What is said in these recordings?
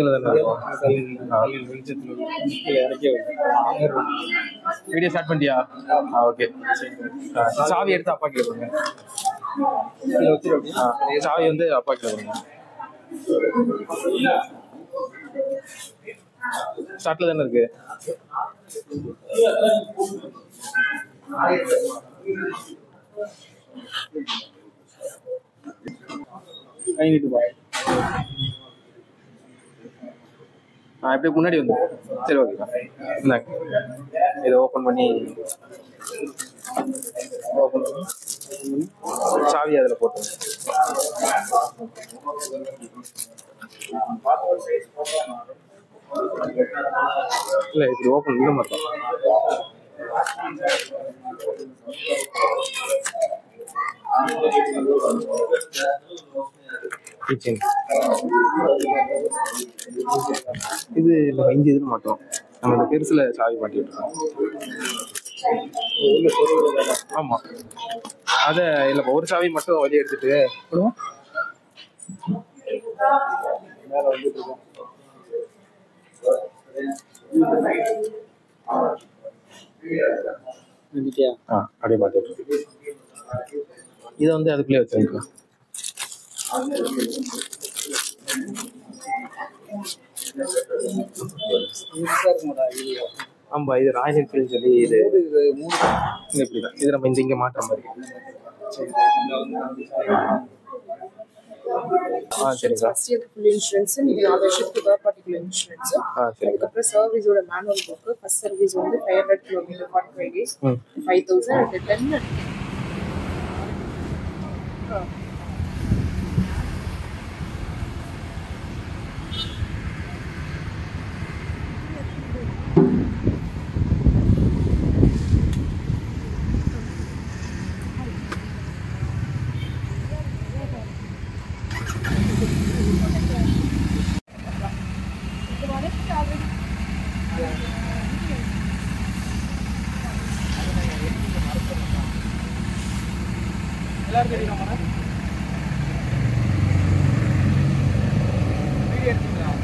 பக்கத்தில் தானே video start பண்ணிட்டியா? ஓகே. சாவி எடுத்து அப்பா கிட்ட கொடுங்க. சாவி வந்து அப்பா கிட்ட கொடுங்க. ஸ்டார்ட்ல தானே இருக்கு. எப்படி முன்னாடி வந்து சரி ஓகேக்கா. இதை ஓப்பன் பண்ணி சாவி அதில் போட்டு இல்லை இப்படி ஓப்பன் இல்லை மட்டும் கிச்சன் இது இஞ்சி இது மாட்டோம். நம்ம இந்த பெருசுல சாவி மாட்டிட்டு இருக்கோம். ஆமா அத இல்லப்பா ஒரு சாவி மட்டும் வெளியே எடுத்துட்டு அப்படியே மாட்டிட்டு இதை வந்து அதுக்குள்ளே வச்சிருக்கோம். ஆமா இது ராயல் என்ஃபீல்டு சொல்லி இது இப்படிதான். இது நம்ம இங்க மாற்ற மாதிரி. சரிங்களா. இன்சூரன்ஸ் நீங்க 4 வருஷத்துக்கு தேர்ட் பார்ட்டி இன்சூரன்ஸ். அதுக்கப்புறம் சர்வீஸோட மேனுவல் புக். ஃபர்ஸ்ட் சர்வீஸ் வந்து 500 கிலோமீட்டர் 45 days 5000 and 10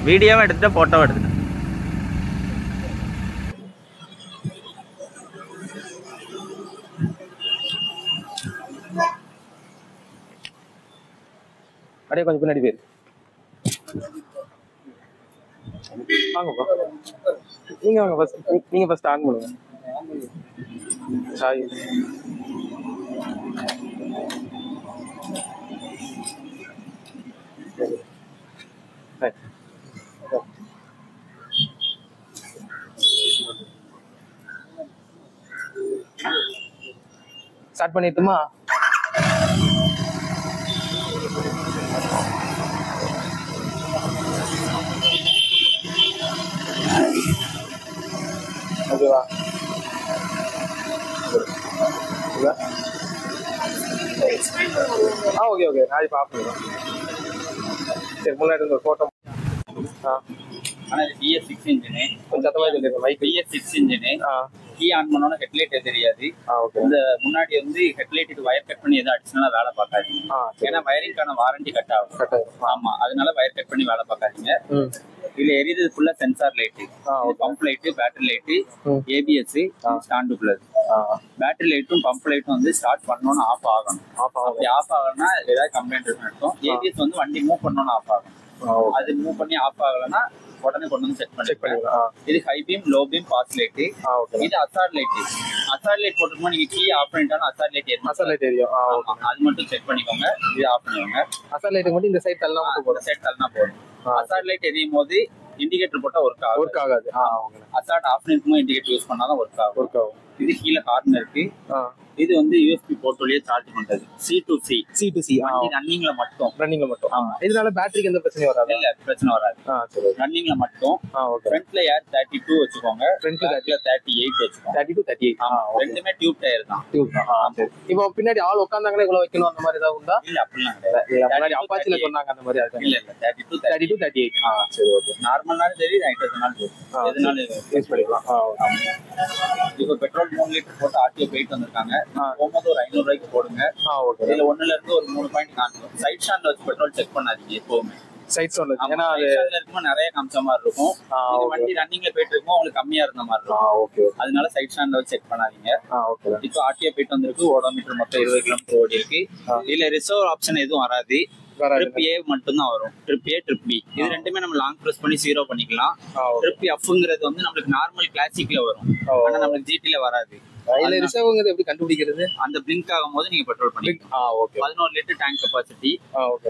வீடியோவை எடுத்துட்டு போட்டோ எடுத்துட்டு அப்படியே கொஞ்சம் பின்னாடி போயிரு. வாங்கப்பா நீங்க வாங்க ஃபர்ஸ்ட். நீங்க ஃபர்ஸ்ட் ஆன் பண்ணுங்க சாய். ஸ்டார்ட் பண்ணிட்டுமா? ஓகேவா? ஓகே ஓகே நான் இப்போ ஆஃப் பண்ணிடுறேன். சரி முன்னாடி இருந்து ஒரு ஃபோட்டோ. ஆனால் இது BS6 இன்ஜினு. கொஞ்சம் சத்தமாக சொல்லிடுறேன். BS6 engine. கீ ஆன் பண்ணோன்னா ஹெட்லைட்டே தெரியாது. இந்த முன்னாடி வந்து ஹெட்லைட்டுக்கு வயர் கட் பண்ணி எதாவது அடிச்சுனா வேலை பார்க்காதீங்க. ஏன்னா வயரிங்கான வாரண்டி கட் ஆகும். ஆமா அதனால வயர் கட் பண்ணி வேலை பார்க்காதீங்க. இதுல எரியுது ஃபுல்லா sensor light, pump light, battery light, ABS, stand plus. Battery லைட்டும் பம்ப் லைட்டும் வந்து ஸ்டார்ட் பண்ணோன்னு ஆஃப் ஆகணும். அப்படி ஆஃப் ஆகணும்னா ஏதாவது கம்ப்ளைண்ட் இருக்குன்னு அர்த்தம். ABS வந்து வண்டி மூவ் பண்ணோன்னு ஆஃப் ஆகும். அது மூவ் பண்ணி ஆஃப் ஆகலைன்னா உடனே கொண்டு வந்து செக் பண்ணிக்கலாம். இது high beam, low beam, pass light. இது அசார்ட் லைட். அசார்ட் லைட் போட்டுருக்கோம். நீங்க கீ ஆஃப் பண்ணிட்டாலும் அசார்ட் லைட் எரியும். அசார்ட் லைட் எரியும். அது மட்டும் செக் பண்ணிக்கோங்க. இது ஆஃப் பண்ணிக்கோங்க. அசார்ட் லைட் மட்டும் இந்த சைட் தள்ளனா மட்டும் போதும். சைட் தள்ளனா போதும். அசார்ட் லைட் எரியும் போது இண்டிகேட்டர் போட்டா ஒர்க் ஆகாது. அசார்ட் ஆஃப் பண்ணிருக்கும்போது இண்டிகேட்டர் யூஸ் பண்ணாதான் ஒர்க் ஆகும். இது கீழே ஹார்ன் இருக்கு. இது வந்து USB போர்ட் வழியா சார்ஜ் பண்றது. C2C ரன்னிங்ல மட்டும். இதனால பேட்டரிக்கு எந்த பிரச்சனையும் வராது. இல்ல பிரச்சனை வராது. சரி ரன்னிங்ல மட்டும். ஃப்ரண்ட்ல ஏர் 32 வச்சுக்கோங்க. ஃப்ரண்ட்ல 38 வச்சுக்கோங்க. 32 38 ரெண்டுமே டியூப் டயர் தான். சரி இப்போ பின்னாடி ஆள் உட்கார்ந்தாங்களே இவ்வளவு வைக்கணும் அந்த மாதிரி ஏதாவது உண்டா? இல்ல அப்படிலாம் கிடையாது. முன்னாடி அப்பாச்சில சொன்னாங்க அந்த மாதிரி அது. இல்ல 32 38. சரி ஓகே. நார்மல்னாலும் சரி நைட்ரஜனாலும் சரி எதுனாலும் யூஸ் பண்ணிக்கலாம். இப்போ பெட்ரோல் 3 லிட்டர் போட்டு RTO போயிட்டு வந்திருக்காங்க. போகும்போது ஒரு 500 ரூபாய்க்கு போடுங்க. இதுல 1ல இருந்து ஒரு 3 பாயிண்ட் காணும். சைட் ஸ்டாண்ட்ல வச்சு பெட்ரோல் செக் பண்ணாதீங்க எப்பவுமே. சைட் சவுண்ட் ஏன்னா அது இருக்கும்போது நிறைய காமிச்ச மாதிரி இருக்கும். வண்டி ரன்னிங்ல போயிட்டு இருக்கும் உங்களுக்கு கம்மியா இருந்த மாதிரி இருக்கும். ஓகே. அதனால சைட் ஸ்டாண்ட்ல வச்சு செக் பண்ணாதீங்க. ஓகே. இப்போ ஆர்டிஓ போயிட்டு வந்திருக்கு. ஓடோமீட்டர் மொத்தம் 20 கிலோமீட்டர் ஓடி இருக்கு. இதுல ரிசர்வ் ஆப்ஷன் எதுவும் வராது. ட்ரிப் ஏ மட்டும் தான் வரும். ட்ரிப் ஏ ட்ரிப் பி இது ரெண்டுமே நம்ம லாங் ப்ரெஸ் பண்ணி 0 பண்ணிக்கலாம். ட்ரிப் எஃப்ங்கிறது வந்து நம்மளுக்கு நார்மல் கிளாசிக்ல வரும். ஆனா நம்மளுக்கு ஜிடில வராது. இதுல ரிசர்வ்ங்கிறது எப்படி கண்டுபிடிக்கிறது? அந்த பிளிங்க் ஆகும்போது நீங்க பெட்ரோல் பண்ணிக்கலாம். ஓகே. 11 litre tank capacity.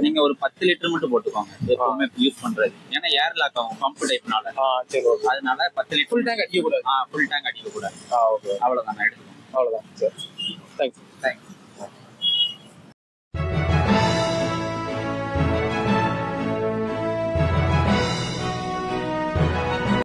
நீங்க ஒரு 10 லிட்டர் மட்டும் போட்டுக்கோங்க எப்பவுமே யூஸ் பண்றது. ஏன்னா ஏர் லாக் ஆகும் பம்ப் டைப்னால. சரி ஓகே. அதனால 10 லிட்டர் ஃபுல் டேங்க் அடிக்க கூடாது. ஃபுல் டேங்க் அடிக்க கூடாது. ஓகே. அவ்வளவுதான் எடுத்துக்கோங்க. அவ்வளவுதான். சரி. தேங்க்ஸ்.